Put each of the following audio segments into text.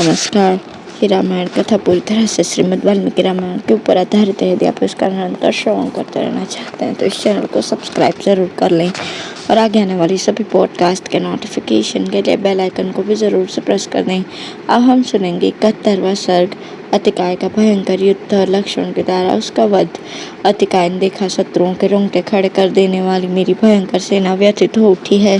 नमस्कार। ये रामायण कथा पूरी तरह से श्रीमद् वाल्मीकि रामायण के ऊपर आधारित है। यदि आप इसका निरंतर श्रवण करते रहना चाहते हैं तो इस चैनल को सब्सक्राइब जरूर कर लें और आगे आने वाली सभी पॉडकास्ट के नोटिफिकेशन के लिए बेल आइकन को भी ज़रूर से प्रेस कर दें। अब हम सुनेंगे 71वां सर्ग, अतिकाय का भयंकर युद्ध और लक्ष्मण के द्वारा उसका वध। अतिकाय ने देखा, शत्रुओं के रोंगटे खड़े कर देने वाली मेरी भयंकर सेना व्यथित हो उठी है।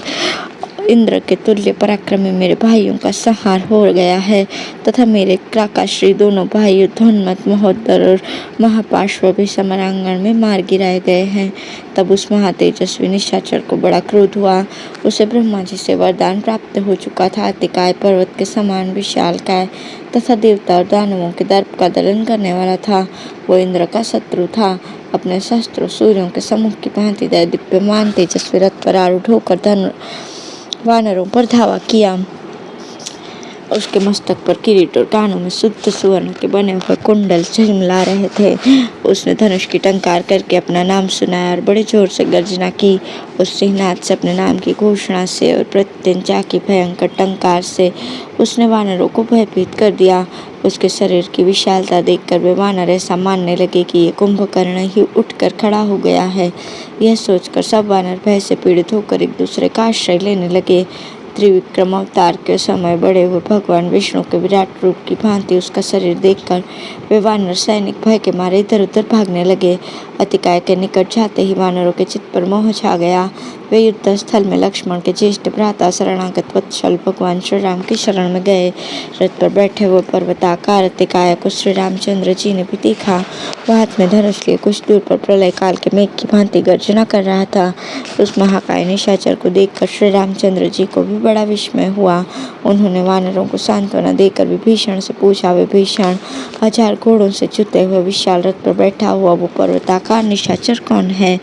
इंद्र के तुल्य पराक्रमी मेरे भाइयों का संहार हो गया है तथा मेरे क्राकाश्री दोनों भाई धोन्मत, महोदर और महापार्श्व भी समरांगण में मार गिराए गए हैं। तब उस महातेजस्वी निशाचर को बड़ा क्रोध हुआ। उसे ब्रह्मा जी से वरदान प्राप्त हो चुका था। अतिकाय पर्वत के समान विशालकाय तथा देवता और दानवों के दर्प का दलन करने वाला था। वो इंद्र का शत्रु था। अपने शस्त्रों सूर्यों के सम्मुख की भांति दिव्यमान तेजस्वी रथ पर आरूढ़ होकर वानरों पर धावा किया। उसके मस्तक पर किरीट और कानों में शुद्ध सुवर्ण के बने हुए कुंडल झिलमिला रहे थे। उसने धनुष की टंकार करके अपना नाम सुनाया और बड़े जोर से गर्जना की। उस सिंहनाद से, अपने नाम की घोषणा से और प्रत्यंचा की भयंकर टंकार से उसने वानरों को भयभीत कर दिया। उसके शरीर की विशालता देखकर वे वानर ऐसा मानने लगे कि ये कुंभकर्ण ही उठकर खड़ा हो गया है। यह सोचकर सब वानर भय से पीड़ित होकर एक दूसरे का आश्रय लेने लगे। त्रिविक्रम अवतार के समय बड़े हुए भगवान विष्णु के विराट रूप की भांति उसका शरीर देखकर वे वानर सैनिक भय के मारे इधर उधर भागने लगे। अतिकाय के निकट जाते ही वानरों के चित्त पर मोह छा गया। वे युद्ध स्थल में लक्ष्मण के ज्येष्ठ भ्राता शरणागत वत्सल भगवान श्री राम की शरण में गए। रथ पर बैठे हुए पर्वताकार अतिकाय को श्री रामचंद्र जी ने भी देखा। वह हाथ में धनुष लिए कुछ दूर पर प्रलय काल के मेघ की भांति गर्जना कर रहा था। उस महाकाय निशाचर को देखकर श्री रामचंद्र जी को भी बड़ा विस्मय हुआ। उन्होंने वानरों को सांत्वना देकर विभीषण से पूछा, विभीषण, 1000 घोड़ों से जुते हुए विशाल रथ पर बैठा हुआ वो पर्वताकार निशाचर कौन है?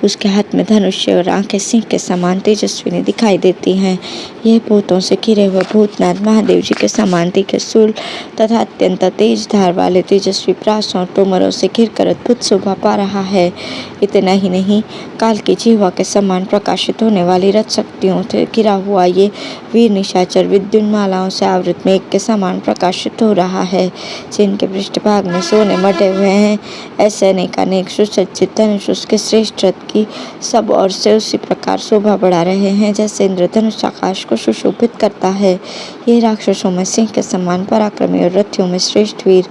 उसके हाथ में धनुष और आंखें सिंह के समान तेजस्विनी दिखाई देती हैं। यह भूतों से घिरे हुए भूतनाथ महादेव जी के समान तीखे शूल तथा अत्यंत तेज धार वाले तेजस्वी प्रासों और तोमरों से घिरकर अद्भुत शोभा पा रहा है। इतना ही नहीं, काल की जिह्वा के समान प्रकाशित होने वाली रथ शक्तियों से घिरा हुआ ये वीर निशाचर विद्युन्मालाओं से आवृत मेघ के समान प्रकाशित हो रहा है, जिनके पृष्ठभाग में सोने मढ़े हुए हैं। ऐसे अनेकानेक सुसज्जित धनुष उसके श्रेष्ठ रथ की सब ओर से उसी प्रकार शोभा बढ़ा रहे हैं जैसे इंद्रधनुष आकाश को सुशोभित करता है। ये राक्षसों में सिंह के समान पराक्रमी और रथियों में श्रेष्ठ वीर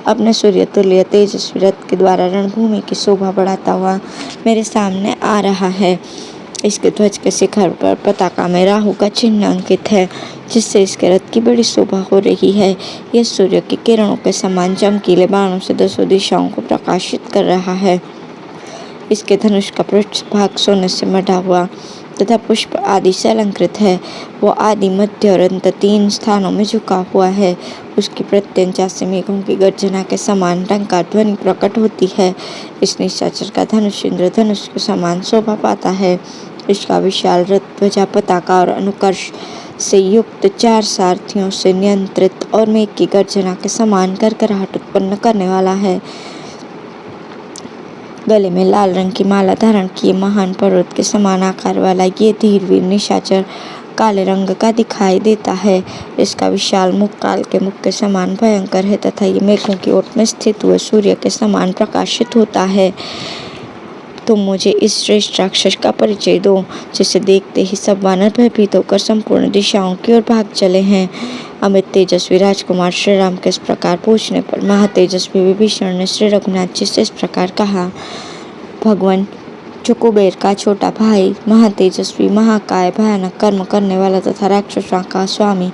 अपने सूर्य तुल्य तेजस्वी रथ के द्वारा रणभूमि की शोभा बढ़ाता हुआ मेरे सामने आ रहा है। इसके ध्वज के शिखर पर पताका में राहु का चिन्ह अंकित है, जिससे इसके रथ की बड़ी शोभा हो रही है। यह सूर्य की किरणों के समान चमकीले बाणों से 10 दिशाओं को प्रकाशित कर रहा है। इसके धनुष का पृष्ठभाग सोने से मढ़ा हुआ तथा पुष्प आदि से अलंकृत है। वो आदि, मध्य और अंत 3 स्थानों में झुका हुआ है। उसकी प्रत्यंचा से मेघों की गर्जना के समान टंकार ध्वनि प्रकट होती है। इस निशाचर का धनुष इंद्रधनुष के समान शोभा पाता है। इसका विशाल रथ ध्वजा, पताका और अनुकर्ष से युक्त 4 सारथियों से नियंत्रित और मेघ की गर्जना के समान करकराहट उत्पन्न करने वाला है। गले में लाल रंग की माला धारण किए महान पर्वत के समान आकार वाला ये धीरवीर निशाचर काले रंग का दिखाई देता है। इसका विशाल मुख काल के मुख के समान भयंकर है तथा ये मेघों की ओट में स्थित हुए सूर्य के समान प्रकाशित होता है। तुम मुझे इस श्रेष्ठ राक्षस का परिचय दो, जिसे देखते ही सब वानर भयभीत होकर संपूर्ण दिशाओं की ओर भाग चले हैं। अमित तेजस्वी राजकुमार श्री राम के इस प्रकार पूछने पर महातेजस्वी विभीषण ने श्री रघुनाथ जी से इस प्रकार कहा, भगवान, जो कुबेर का छोटा भाई, महातेजस्वी, महाकाय, भयानक कर्म करने वाला तथा राक्षसों का स्वामी,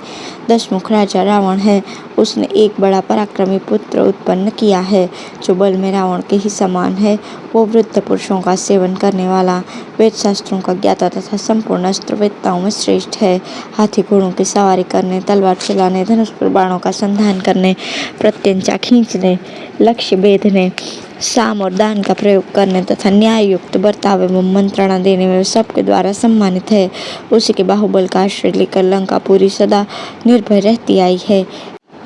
10 मुख राजा रावण है, उसने एक बड़ा पराक्रमी पुत्र उत्पन्न किया है, जो बल में रावण के ही समान है। वो वृद्ध पुरुषों का सेवन करने वाला, वेद शास्त्रों का ज्ञाता तथा संपूर्ण अस्त्रवेत्ताओं में श्रेष्ठ है। हाथी घोड़ों की सवारी करने, तलवार चलाने, धनुष पर बाणों का संधान करने, प्रत्यंचा खींचने, लक्ष्य भेदने, साम और दान का प्रयोग करने तथा न्याय युक्त बर्ताव एवं मंत्रणा देने में सबके द्वारा सम्मानित है। उसी के बाहुबल का आश्रय लेकर लंका पूरी सदा निर्भय रहती आई है।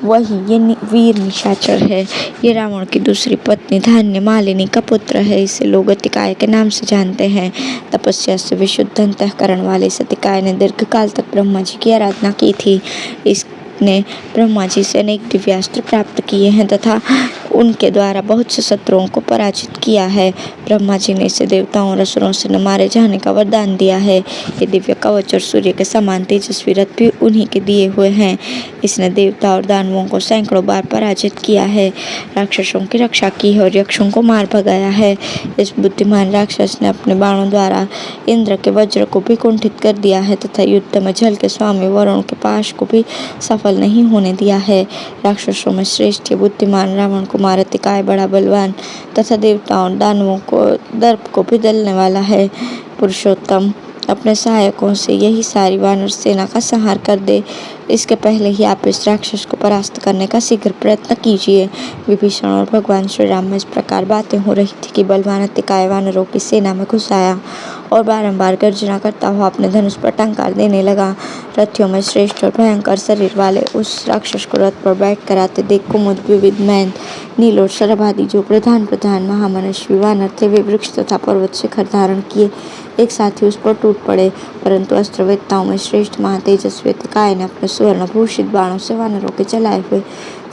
वही ये वीर निशाचर है। ये रावण की दूसरी पत्नी धान्य मालिनी का पुत्र है। इसे लोग अतिकाय के नाम से जानते हैं। तपस्या से विशुद्ध अंतःकरण वाले इस अतिकाय ने दीर्घ काल तक ब्रह्मा जी की आराधना की थी। ने ब्रह्मा जी से अनेक दिव्यास्त्र प्राप्त किए हैं तथा उनके द्वारा बहुत से शत्रुओं को पराजित किया है। ब्रह्मा जी ने इसे देवताओं और असुरों से न मारे जाने का वरदान दिया है। ये दिव्य कवच और सूर्य के समान तेजस्वी रथ भी उन्हीं के दिए हुए हैं। इसने देवता और दानवों को सैकड़ों बार पराजित किया है, राक्षसों की रक्षा की है और यक्षों को मार भगाया है। इस बुद्धिमान राक्षस ने अपने बाणों द्वारा इंद्र के वज्र को भी कुंठित कर दिया है तथा युद्ध में जल के स्वामी वरुण के पाश को भी सफल नहीं होने दिया है। राक्षसों में श्रेष्ठ बुद्धिमान रावण कुमार अतिकाय बड़ा बलवान तथा देवताओं दानवों को दर्प को भी दलने वाला है। पुरुषोत्तम अपने सहायकों से यही सारी वानर सेना का संहार कर दे। इसके पहले ही आप इस राक्षस को परास्त करने का शीघ्र प्रयत्न कीजिए। विभीषण और भगवान श्री राम में इस प्रकार बातें हो रही थी कि बलवान अतिकाय वानरों की सेना में घुस आया और बारंबार गर्जना करता हुआ अपने धनुष पर टंकार देने लगा। रथियों में श्रेष्ठ और भयंकर शरीर वाले उस राक्षस को रथ पर बैठ कर आते देख कुमुद विविध मैन नील और शरभ आदि जो प्रधान महामनस्वी वानर थे वे वृक्ष तथा पर्वत शिखर धारण किए एक साथ ही उस पर टूट पड़े। परंतु अस्त्रवेत्ताओं में श्रेष्ठ महातेजस्वी अतिकाय ने अपने स्वर्ण भूषित बाणों से वानरों के चलाए हुए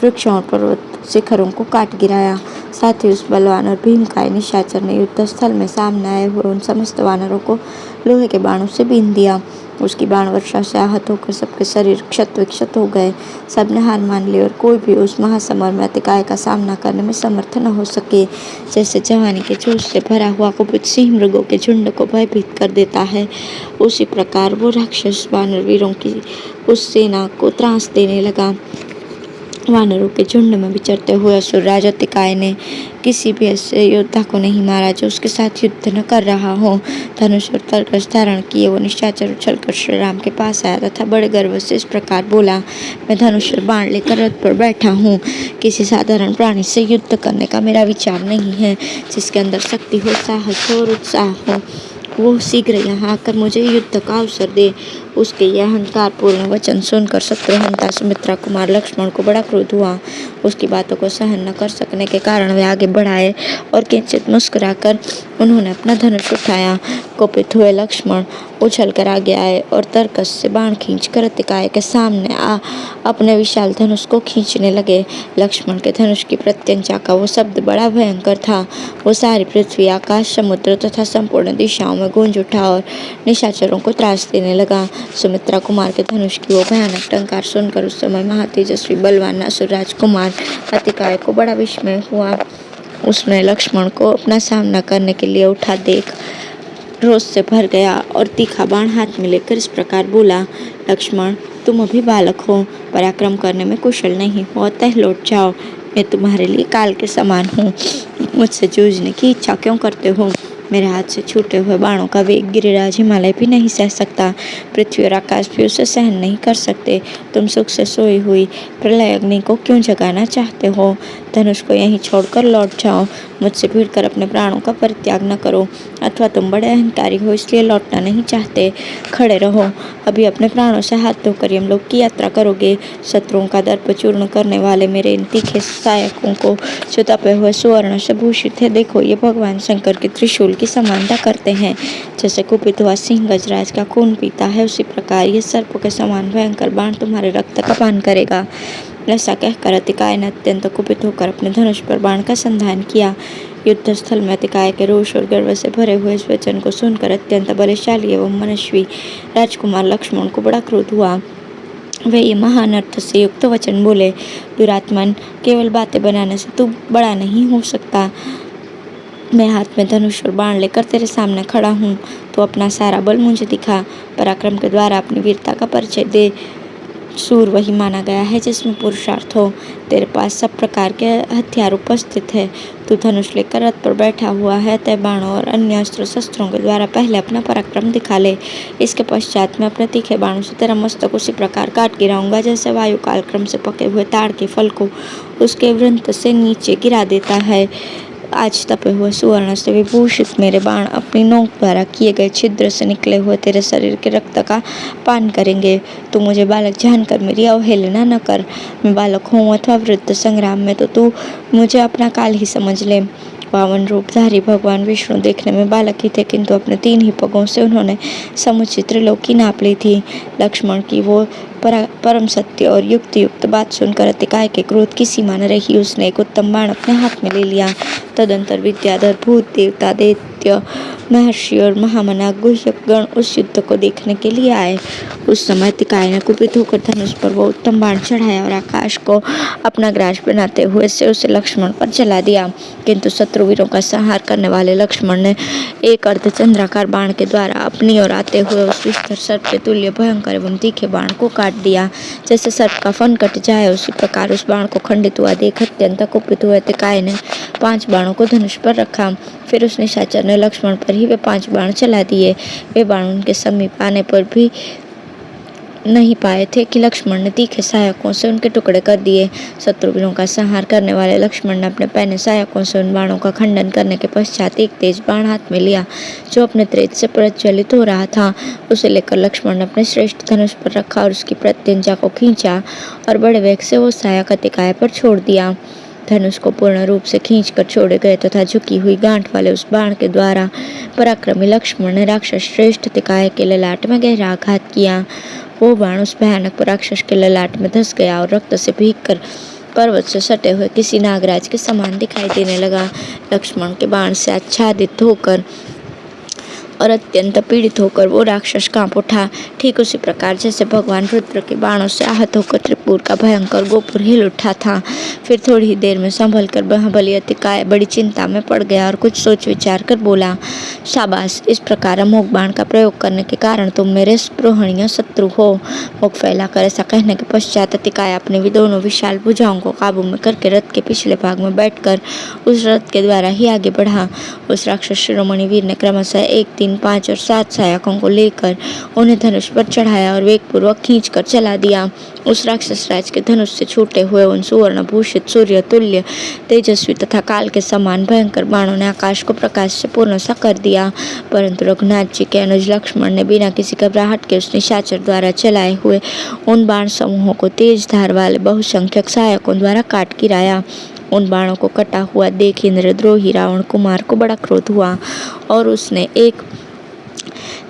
वृक्षों और पर्वत शिखरों को काट गिराया। साथ ही उस बलवान और भीमकाय निशाचर ने युद्ध स्थल में सामने आए हुए उन समस्त वानरों को लोहे के बाणों से बीन दिया। उसकी बाण वर्षा से आहत होकर सबके शरीर क्षत विक्षत हो गए। सबने हार मान ली और कोई भी उस महासमर में अतिकाय का सामना करने में समर्थ न हो सके। जैसे जवानी के जोश से भरा हुआ कुपित सिंह मृगों के झुंड को भयभीत कर देता है, उसी प्रकार वो राक्षस वानर वीरों की उस सेना को त्रास देने लगा। वानरों के झुंड में विचरते हुए असुरराज अतिकाय ने किसी भी ऐसे योद्धा को नहीं मारा जो उसके साथ युद्ध न कर रहा हो। धनुष और तरकस धारण किए वो निशाचर उछलकर श्री राम के पास आया तथा बड़े गर्व से इस प्रकार बोला, मैं धनुष और बाण लेकर रथ पर बैठा हूँ। किसी साधारण प्राणी से युद्ध करने का मेरा विचार नहीं है। जिसके अंदर शक्ति हो, साहस हो और उत्साह हो, वो शीघ्र यहाँ आकर मुझे युद्ध का अवसर दे। उसके यह अहंकार पूर्ण वचन सुनकर शत्रुहंता सुमित्रा कुमार लक्ष्मण को बड़ा क्रोध हुआ। उसकी बातों को सहन न कर सकने के कारण वे आगे बढ़ाए और किंचित मुस्कुराकर उन्होंने अपना धनुष उठाया। कुपित हुए लक्ष्मण उछल कर आगे आए और तरकस से बाण खींचकर अतिकाय के सामने अपने विशाल धनुष को खींचने लगे। लक्ष्मण के धनुष की प्रत्यंचा का वो शब्द बड़ा भयंकर था। वो सारी पृथ्वी, आकाश, समुद्र तथा संपूर्ण दिशाओं में गूंज उठा और निशाचरों को त्रास देने लगा। सुमित्रा कुमार के धनुष की वो भयानक टंकार सुनकर उस समय महातेजस्वी बलवान असुर राजकुमार अतिकाय को बड़ा विस्मय हुआ। उसने लक्ष्मण को अपना सामना करने के लिए उठा देख रोष से भर गया और तीखा बाण हाथ में लेकर इस प्रकार बोला, लक्ष्मण तुम अभी बालक हो, पराक्रम करने में कुशल नहीं हो, अतः लौट जाओ। मैं तुम्हारे लिए काल के समान हूँ। मुझसे जूझने की इच्छा क्यों करते हो? मेरे हाथ से छूटे हुए बाणों का वेग गिरिराज हिमालय भी नहीं सह सकता, पृथ्वी और आकाश भी उसे सहन नहीं कर सकते। तुम सुख से सोई हुई प्रलय अग्नि को क्यों जगाना चाहते हो? धनुष को यहीं छोड़कर लौट जाओ। मुझसे भिड़कर अपने प्राणों का परित्याग न करो, अथवा तुम बड़े अहंकारी हो इसलिए लौटना नहीं चाहते। खड़े रहो, अभी अपने प्राणों से हाथ धोकर यमलोक की यात्रा करोगे। शत्रुओं का दर्प चूर्ण करने वाले मेरे इन तीखे सहायकों को जो तपे हुए सुवर्ण से भूषित है, देखो ये भगवान शंकर के त्रिशूल की समानता करते हैं। जैसे कुपित हुआ सिंह गजराज का खून पीता है, उसी प्रकार ये सर्प के समान भयंकर बाण तुम्हारे रक्त का पान करेगा। ऐसा कहकर अतिकाय ने अत्यंत कुपित होकर अपने धनुष पर बाण का संधान किया। युद्ध स्थल में अतिकाय के रोष और गर्व से भरे हुए इस वचन को सुनकर अत्यंत बलशाली एवं मनस्वी राजकुमार लक्ष्मण को बड़ा क्रोध हुआ। वे ये महान अर्थ से युक्त वचन बोले, दुरात्मन, केवल बातें बनाने से तू बड़ा नहीं हो सकता। मैं हाथ में धनुष और बाण लेकर तेरे सामने खड़ा हूँ, तो अपना सारा बल मुझे दिखा। पराक्रम के द्वारा अपनी वीरता का परिचय दे। सूर वही माना गया है जिसमें पुरुषार्थ हो। तेरे पास सब प्रकार के हथियार उपस्थित है। तू धनुष लेकर रथ पर बैठा हुआ है, तय बाणों और अन्य अस्त्र शस्त्रों के द्वारा पहले अपना पराक्रम दिखा ले। इसके पश्चात मैं अपने तीखे बाणों से तेरा मस्तक उसी प्रकार काट गिराऊंगा जैसे वायु कालक्रम से पके हुए ताड़ के फल को उसके वृंत से नीचे गिरा देता है। आज तपे हुए सुवर्ण से विभूषित मेरे बाण अपनी नोक द्वारा किए गए छिद्र से निकले हुए तेरे शरीर के रक्त का पान करेंगे। तू मुझे बालक जानकर मेरी अवहेलना न कर। मैं बालक हूँ अथवा वृद्ध, संग्राम में तो तू मुझे अपना काल ही समझ ले। पावन रूपधारी भगवान विष्णु देखने में बालक ही थे, किंतु अपने 3 ही पगों से उन्होंने समुचित त्रिलोकी नाप ली थी। लक्ष्मण की वो परम सत्य और युक्त बात सुनकर अतिकाय के क्रोध की सीमा न रही। उसने एक उत्तम बाण अपने हाथ में ले लिया। तदंतर विद्याधर, भूत, देवता, दैत्य, महर्षि और महामना गुह्यक गण उस युद्ध को देखने के लिए आए। उस समय अतिकाय ने कुपित होकर धनुष पर वो उत्तम बाण चढ़ाया और आकाश को अपना ग्रास बनाते हुए से उसे लक्ष्मण पर चला दिया। किंतु शत्रुवीरों का संहार करने वाले लक्ष्मण ने एक अर्धचंद्राकार बाण के द्वारा अपनी ओर आते हुए उस विस्तर सर्प के तुल्य भयंकर एवं तीखे बाण को काट दिया। जैसे सर्प का फन कट जाए उसी प्रकार उस बाण को खंडित हुआ देख अत्यंत कुपित हुए अतिकाय ने 5 बाणों को धनुष पर रखा। फिर उस निशाचर ने लक्ष्मण पर ही वे 5 बाण चला दिए। वे बाण उनके समीप आने पर भी नहीं पाए थे कि लक्ष्मण ने तीखे सहायकों से उनके टुकड़े कर दिए। शत्रुवीरों का संहार करने वाले लक्ष्मण ने अपने पहने सहायकों से उन बाणों का खंडन करने के पश्चात एक तेज बाण हाथ में लिया जो अपने तेज से प्रज्वलित हो रहा था। उसे लेकर लक्ष्मण ने अपने श्रेष्ठ धनुष पर रखा और उसकी प्रत्यंचा को खींचा और बड़े वेग से वो सहायक अतिकाय पर छोड़ दिया। धनुष को पूर्ण रूप से खींचकर छोड़े गए तथा झुकी हुई गांठ वाले उस बाण के द्वारा पराक्रमी लक्ष्मण ने राक्षस श्रेष्ठ अतिकाय के ललाट में गहरा आघात किया। वो बाण उस भयानक राक्षस के ललाट में धंस गया और रक्त से भीगकर पर्वत से सटे हुए किसी नागराज के समान दिखाई देने लगा। लक्ष्मण के बाण से आच्छादित होकर और अत्यंत पीड़ित होकर वो राक्षस कांप उठा। ठीक उसी प्रकार जैसे भगवान रुद्र के बाणों से आहत होकर त्रिपुर का भयंकर गोपुर हिल उठा था। फिर थोड़ी ही देर में संभल कर महाबली अतिकाय बड़ी चिंता में पड़ गया और कुछ सोच विचार कर बोला, शाबाश, इस प्रकार अमोघ बाण का प्रयोग करने के कारण तुम मेरे स्पृहणीय शत्रु हो। मुख फैलाकर ऐसा कहने के पश्चात अतिकाय अपने भी दोनों विशाल भुजाओं को काबू में करके रथ के पिछले भाग में बैठकर उस रथ के द्वारा ही आगे बढ़ा। उस राक्षस शिरोमणि वीर ने क्रमशः 1, 3, 5 और 7 सहायकों को लेकर उन्हें धनुष पर चढ़ाया और वेगपूर्वक खींचकर चला दिया। उस राक्षस राज के धनुष से छूटे हुए उन सुवर्ण भूषित सूर्य तुल्य तेजस्वी तथा काल के समान भयंकर बाणों ने आकाश को प्रकाश से पूर्ण सा कर दिया। परंतु रघुनाथ जी के अनुज लक्ष्मण ने बिना किसी घबराहट के उस निशाचर द्वारा चलाए हुए उन बाण समूहों को तेज धार वाले बहुसंख्यक सहायकों द्वारा काट गिराया। उन बाणों को कटा हुआ देख इंद्रद्रोही रावण कुमार को बड़ा क्रोध हुआ और उसने एक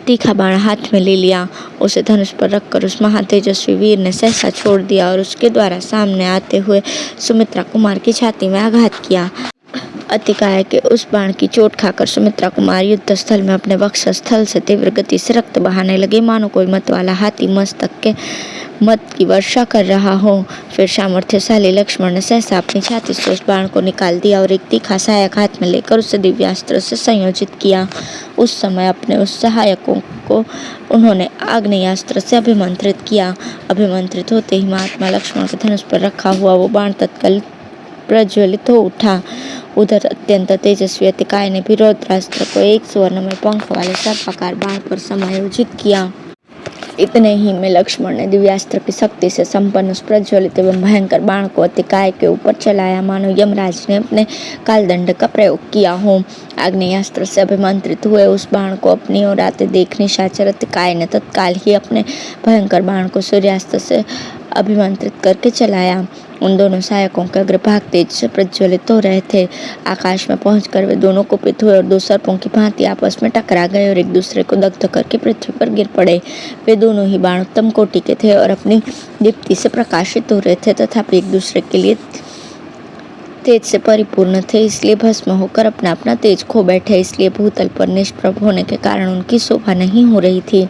तीखा बाण हाथ में ले लिया। उसे धनुष पर रखकर उस महातेजस्वी वीर ने सहसा छोड़ दिया और उसके द्वारा सामने आते हुए सुमित्रा कुमार की छाती में आघात किया। अतिकाय के उस बाण की चोट खाकर सुमित्रा कुमार युद्ध स्थल में अपने वक्षस्थल से तीव्र गति से रक्त बहाने लगे, मानो कोई मत वाला हाथी मस्तक के मत की वर्षा कर रहा हो। फिर सामर्थ्यशाली लक्ष्मण ने सहसा अपनी छाती से उस बाण को निकाल दिया और एक तीखा सहायक हाथ में लेकर उसे दिव्यास्त्र से संयोजित किया। उस समय अपने उस सहायकों को उन्होंने आग्नेयास्त्र से अभिमंत्रित किया। अभिमंत्रित होते ही महात्मा लक्ष्मण के धनुष पर रखा हुआ वो बाण तत्काल प्रज्वलित हो उठा। उधर अत्यंत तेजस्वी अतिकाय ने भी रौद्रास्त्र को एक सुवर्णमय पंख वाले सर्पाकार बाण पर समायोजित किया। इतने ही में लक्ष्मण ने दिव्यास्त्र की शक्ति से संपन्न उस प्रज्वलित एवं भयंकर बाण को अतिकाय के ऊपर चलाया, मानो यमराज ने अपने कालदंड का प्रयोग किया हो। आग्नेयास्त्र से अभिमंत्रित हुए उस बाण को अपनी ओर आते देख निशाचर अतिकाय ने तत्काल ही अपने भयंकर बाण को सूर्यास्त्र से अभिमंत्रित करके चलाया। उन दोनों सहायकों के अग्रभाग तेज से प्रज्वलित हो रहे थे। आकाश में पहुंचकर वे दोनों कुपित हुए और 2 सर्पों की भांति आपस में टकरा गए और एक दूसरे को दग्ध करके पृथ्वी पर गिर पड़े। वे दोनों ही बाण उत्तम कोटि के थे और अपनी दीप्ति से प्रकाशित हो रहे थे, तथापि एक दूसरे के लिए तेज से परिपूर्ण थे, इसलिए भस्म होकर अपना अपना तेज खो बैठे। इसलिए भूतल पर निष्प्रभ होने के कारण उनकी शोभा नहीं हो रही थी।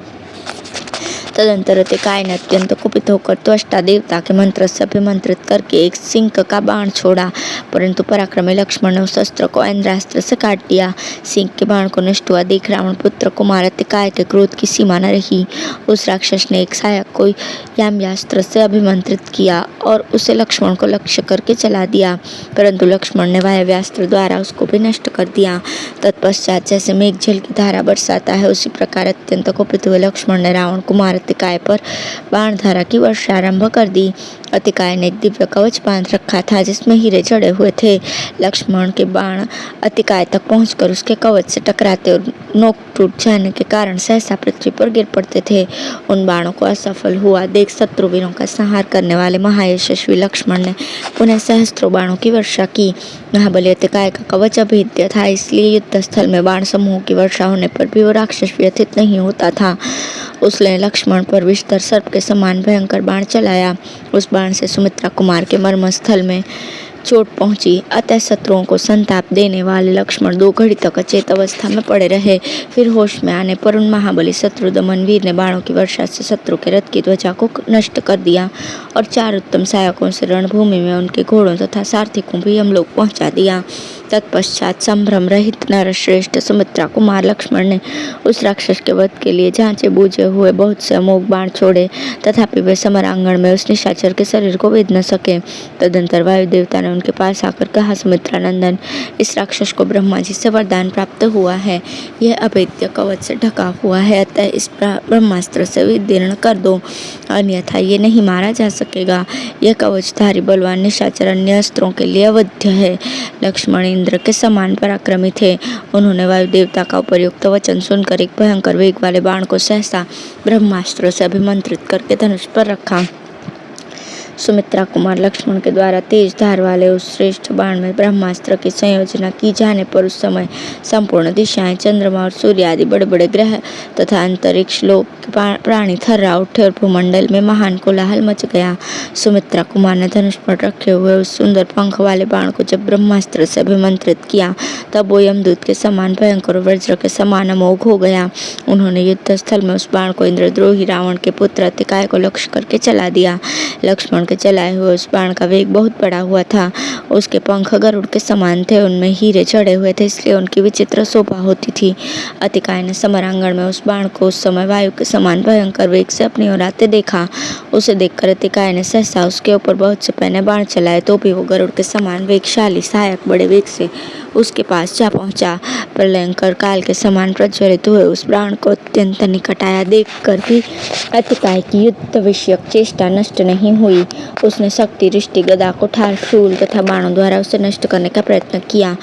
तदंतर अतिकाय ने अत्यंत कुपित होकर त्वष्टा देवता के मंत्र से अभिमंत्रित करके एक सिंह का बाण छोड़ा, परंतु पराक्रमी लक्ष्मण ने उस अस्त्र को इंद्रास्त्र से काट दिया। सिंह के बाण को नष्ट हुआ देख रावण पुत्र कुमार अतिकाय के क्रोध की सीमा न रही। उस राक्षस ने एक सहायक को याम्यास्त्र से अभिमंत्रित किया और उसे लक्ष्मण को लक्ष्य करके चला दिया, परंतु लक्ष्मण ने वायव्यास्त्र द्वारा उसको भी नष्ट कर दिया। तत्पश्चात जैसे मेघ जल की धारा बरसाता है, उसी प्रकार अत्यंत कुपित हुए लक्ष्मण ने रावण कुमार अतिकाय पर बाण धारा की वर्षा आरंभ कर दी। अतिकाय ने एक दिव्य कवच बांध रखा था जिसमें हीरे जड़े हुए थे। लक्ष्मण के बाण अतिकाय तक पहुंचकर उसके कवच से टकराते और नोक टूट जाने के कारण सहसा पृथ्वी पर गिर पड़ते थे। उन बाणों को असफल हुआ देख शत्रुवीरों का संहार करने वाले महायशस्वी लक्ष्मण ने पुनः सहस्त्रों बाणों की वर्षा की। महाबली अतिकाय का कवच अभेद्य था, इसलिए युद्ध स्थल में बाण समूह की वर्षा होने पर भी वो राक्षस व्यथित नहीं होता था। उसने लक्ष्मण पर विषधर सर्प के समान भयंकर बाण चलाया। उस बाण से सुमित्रा कुमार के मर्मस्थल में चोट पहुंची, अतः शत्रुओं को संताप देने वाले लक्ष्मण 2 घड़ी तक अचेत अवस्था में पड़े रहे। फिर होश में आने पर उन महाबली शत्रुदमन वीर ने बाणों की वर्षा से शत्रु के रथ की ध्वजा को नष्ट कर दिया और 4 उत्तम सहायकों से रणभूमि में उनके घोड़ों तथा सारथी को भी यमलोक पहुंचा दिया। तत्पश्चात संभ्रम रहित नरश्रेष्ठ सुमित्रा कुमार लक्ष्मण ने उस राक्षस के वध के लिए जांचे बूझे हुए बहुत से अमोघ बाण छोड़े, तथापि वे समरांगण में उस निशाचर के शरीर को वेद न सके। तदंतर वायु देवता ने उनके पास आकर कहा, सुमित्रा नंदन, इस राक्षस को ब्रह्मा जी से वरदान प्राप्त हुआ है। यह अभेद्य कवच से ढका हुआ है, अतः इस ब्रह्मास्त्र से विदीर्ण कर दो, अन्यथा ये नहीं मारा जा सकेगा। यह कवचधारी बलवान निशाचर अन्य अस्त्रों के लिए अवध्य है। लक्ष्मण इंद्र के समान पराक्रमी थे। उन्होंने वायु देवता का उपयुक्त वचन सुनकर एक भयंकर वेग वाले बाण को सहसा ब्रह्मास्त्र से अभिमंत्रित करके धनुष पर रखा। सुमित्रा कुमार लक्ष्मण के द्वारा तेज धार वाले उस श्रेष्ठ बाण में ब्रह्मास्त्र की संयोजना की जाने पर उस समय संपूर्ण दिशाएं, चंद्रमा और सूर्य आदि बड़े बड़े ग्रह तथा अंतरिक्ष लोक प्राणी थर्रा उठे और भूमंडल में महान कोलाहल मच गया। सुमित्रा कुमार ने धनुष पर रखे हुए उस सुंदर पंख वाले बाण को जब ब्रह्मास्त्र से अभिमंत्रित किया, तब वो यमदूत के समान भयंकर और वज्र के समान अमोघ हो गया। उन्होंने युद्ध स्थल में उस बाण को इंद्रद्रोही रावण के पुत्र अतिकाय को लक्ष्य करके चला दिया। लक्ष्मण के चलाए हुए उस बाण का वेग बहुत बड़ा हुआ था। उसके पंख गरुड़ के समान थे, उनमें हीरे चढ़े हुए थे, इसलिए उनकी विचित्र शोभा होती थी। अतिकाय ने समरांगण में उस बाण को उस समय वायु के समान भयंकर वेग से अपनी ओर आते देखा। उसे देखकर अतिकाय ने सहसा उसके ऊपर बहुत से पैने बाण चलाए, तो भी वो गरुड़ के समान वेगशाली सहायक बड़े वेग से उसके पास जा पहुंचा। प्रलयंकर काल के समान प्रज्वलित हुए उस बाण को अत्यंत निकट आया देखकर भी अतिकाय की युद्ध विषयक चेष्टा नष्ट नहीं हुई। उसने शक्ति, दृष्टि, गदा, कुठार, शूल तथा बाणों द्वारा उसे नष्ट करने का प्रयत्न किया,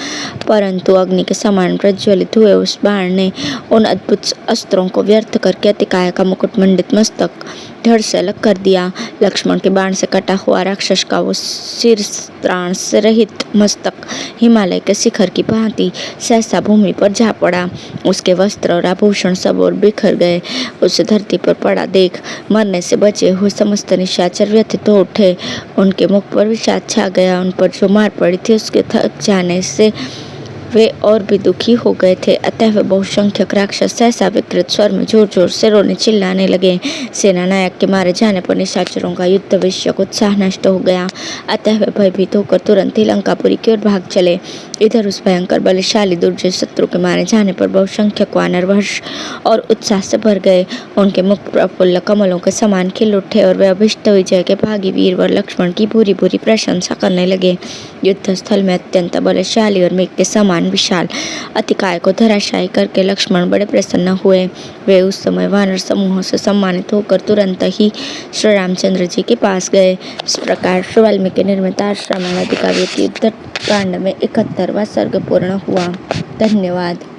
परंतु अग्नि के समान प्रज्वलित हुए उस बाण ने उन अद्भुत अस्त्रों को व्यर्थ करके अतिकाय का मुकुटमंडित मस्तक धड़ से अलग कर दिया। लक्ष्मण के बाण से कटा हुआ राक्षस का वो सिर त्राण से रहित मस्तक हिमालय के शिखर की भांति सहसा भूमि पर जा पड़ा। उसके वस्त्र और आभूषण सब और बिखर गए। उसे धरती पर पड़ा देख मरने से बचे हुए समस्त निशाचर व्यथित हो उठे। उनके मुख पर विषाद छा गया। उन पर जो मार पड़ी थी उसके थक जाने से वे और भी दुखी हो गए थे। अतः वे बहुसंख्यक राक्षस सहसा विकृत स्वर में जोर जोर से रोने चिल्लाने लगे। सेना नायक के मारे जाने पर निशाचरों का युद्ध विषयक उत्साह नष्ट हो गया। अतः वे भयभीत होकर तुरंत ही लंकापुरी की ओर भाग चले। इधर उस भयंकर बलशाली दुर्जय शत्रु के मारे जाने पर बहुसंख्यक वानर हर्ष और उत्साह से भर गए। उनके मुख प्रफुल्ल कमलों के समान खिल उठे और वे अभिष्ट विजय के भागी वीरवर लक्ष्मण की भूरी भूरी प्रशंसा करने लगे। युद्ध स्थल में अत्यंत बलशाली और मेघ के समान विशाल अतिकाय को धराशायी करके लक्ष्मण बड़े प्रसन्न हुए। वे उस समय वानर समूहों से सम्मानित होकर तुरंत ही श्री रामचंद्र जी के पास गए। इस प्रकार श्री वाल्मीकि निर्मित रामायण आदि काव्य की युद्ध कांड में 71वां सर्ग पूर्ण हुआ। धन्यवाद।